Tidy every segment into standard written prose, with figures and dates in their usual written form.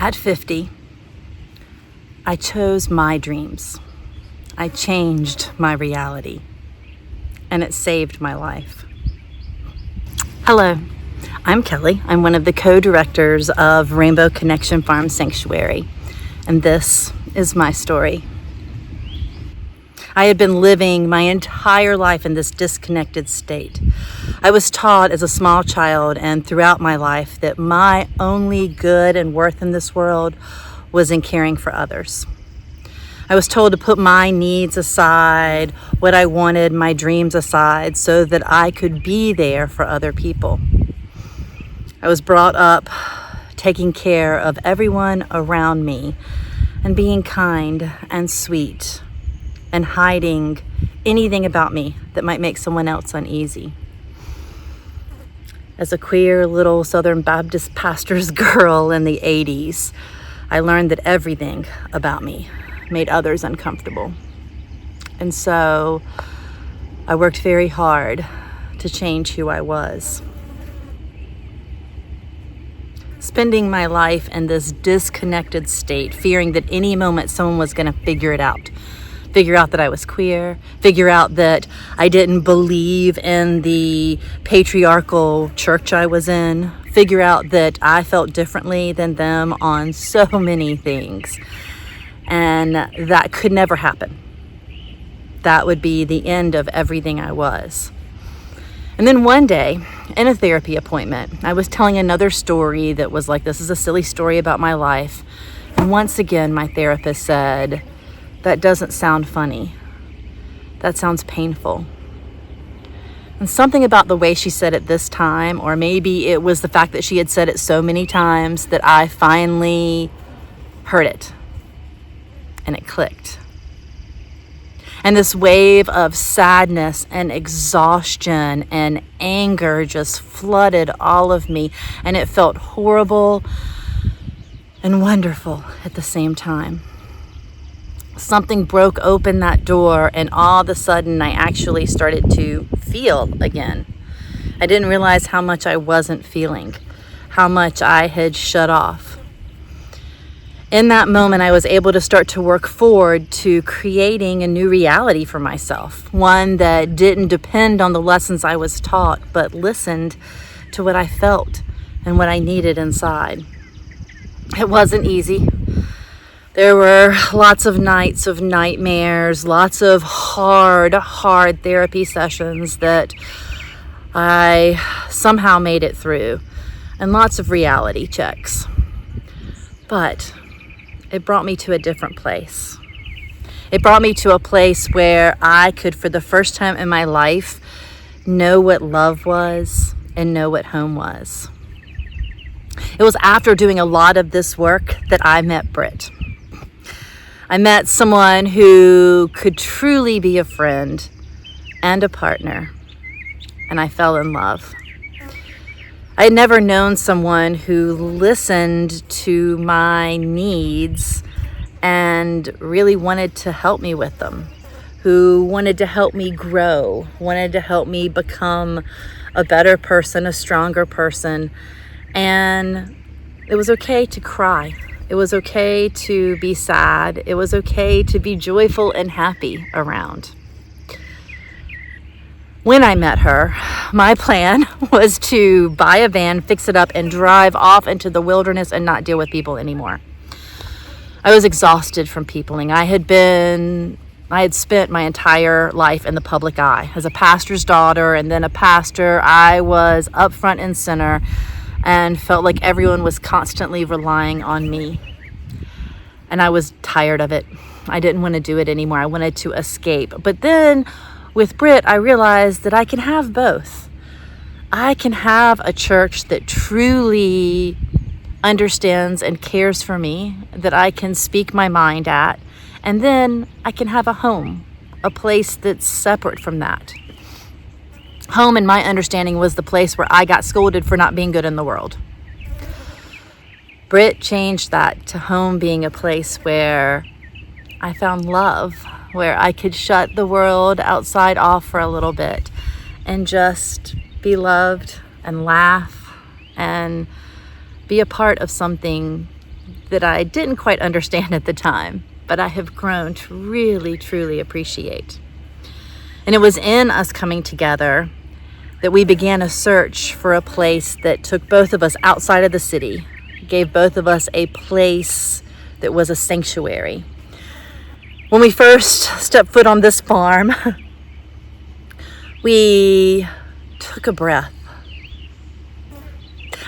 At 50, I chose my dreams. I changed my reality, and it saved my life. Hello, I'm Kelly. I'm one of the co-directors of Rainbow Connection Farm Sanctuary, and this is my story. I had been living my entire life in this disconnected state. I was taught as a small child and throughout my life that my only good and worth in this world was in caring for others. I was told to put my needs aside, what I wanted, my dreams aside, so that I could be there for other people. I was brought up taking care of everyone around me and being kind and sweet and hiding anything about me that might make someone else uneasy. As a queer little Southern Baptist pastor's girl in the 80s, I learned that everything about me made others uncomfortable. And so I worked very hard to change who I was. Spending my life in this disconnected state, fearing that any moment someone was going to figure out that I was queer, figure out that I didn't believe in the patriarchal church I was in, figure out that I felt differently than them on so many things. And that could never happen. That would be the end of everything I was. And then one day, in a therapy appointment, I was telling another story that was like, this is a silly story about my life. And once again, my therapist said, "That doesn't sound funny. That sounds painful." And something about the way she said it this time, or maybe it was the fact that she had said it so many times, that I finally heard it. And it clicked. And this wave of sadness and exhaustion and anger just flooded all of me. And it felt horrible and wonderful at the same time. Something broke open that door, and all of a sudden I actually started to feel again. I didn't realize how much I wasn't feeling, how much I had shut off. In that moment, I was able to start to work forward to creating a new reality for myself, one that didn't depend on the lessons I was taught, but listened to what I felt and what I needed inside. It wasn't easy. There were lots of nights of nightmares, lots of hard therapy sessions that I somehow made it through, and lots of reality checks. But it brought me to a different place. It brought me to a place where I could, for the first time in my life, know what love was and know what home was. It was after doing a lot of this work that I met Britt. I met someone who could truly be a friend and a partner, and I fell in love. I had never known someone who listened to my needs and really wanted to help me with them, who wanted to help me grow, wanted to help me become a better person, a stronger person. And it was okay to cry. It was okay to be sad. It was okay to be joyful and happy around. When I met her, my plan was to buy a van, fix it up, and drive off into the wilderness and not deal with people anymore. I was exhausted from peopling. I had spent my entire life in the public eye. As a pastor's daughter and then a pastor, I was up front and center and felt like everyone was constantly relying on me. And I was tired of it. I didn't want to do it anymore. I wanted to escape. But then with Britt, I realized that I can have both. I can have a church that truly understands and cares for me, that I can speak my mind at, and then I can have a home, a place that's separate from that. Home, in my understanding, was the place where I got scolded for not being good in the world. Britt changed that to home being a place where I found love, where I could shut the world outside off for a little bit and just be loved and laugh and be a part of something that I didn't quite understand at the time, but I have grown to really, truly appreciate. And it was in us coming together that we began a search for a place that took both of us outside of the city, gave both of us a place that was a sanctuary. When we first stepped foot on this farm, we took a breath.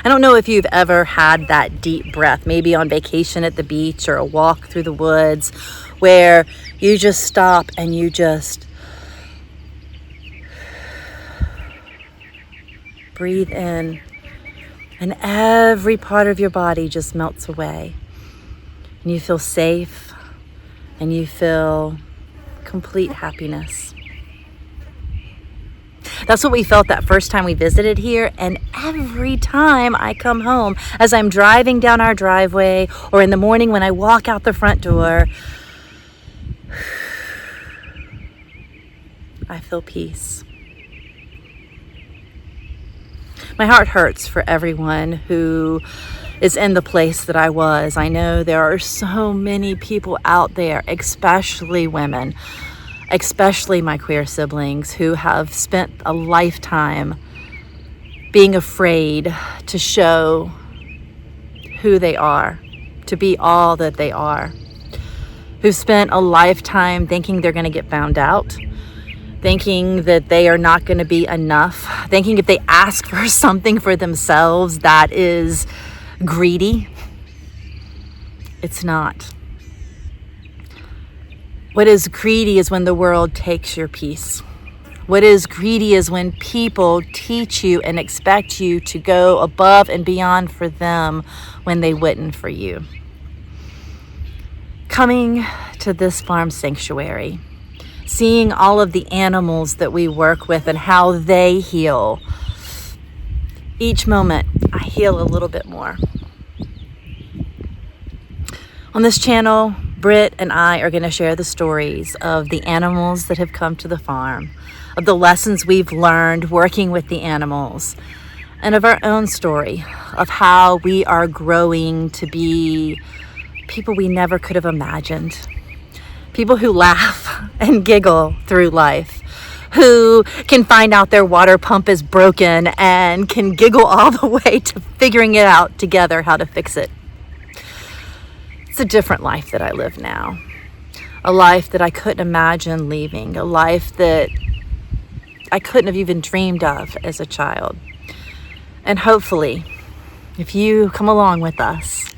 I don't know if you've ever had that deep breath, maybe on vacation at the beach or a walk through the woods, where you just stop and you just breathe in, and every part of your body just melts away. And you feel safe, and you feel complete happiness. That's what we felt that first time we visited here, and every time I come home, as I'm driving down our driveway, or in the morning when I walk out the front door, I feel peace. My heart hurts for everyone who is in the place that I was. I know there are so many people out there, especially women, especially my queer siblings, who have spent a lifetime being afraid to show who they are, to be all that they are, who spent a lifetime thinking they're going to get found out, thinking that they are not going to be enough, thinking if they ask for something for themselves that is greedy. It's not. What is greedy is when the world takes your peace. What is greedy is when people teach you and expect you to go above and beyond for them when they wouldn't for you. Coming to this farm sanctuary, seeing all of the animals that we work with and how they heal. Each moment, I heal a little bit more. On this channel, Britt and I are going to share the stories of the animals that have come to the farm, of the lessons we've learned working with the animals, and of our own story of how we are growing to be people we never could have imagined. People who laugh and giggle through life, who can find out their water pump is broken and can giggle all the way to figuring it out together how to fix it. It's a different life that I live now. A life that I couldn't imagine leaving. A life that I couldn't have even dreamed of as a child. And hopefully, if you come along with us,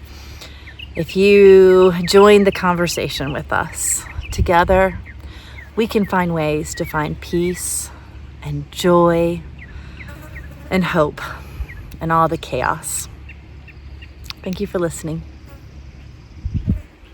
if you join the conversation with us, together, we can find ways to find peace and joy and hope in all the chaos. Thank you for listening.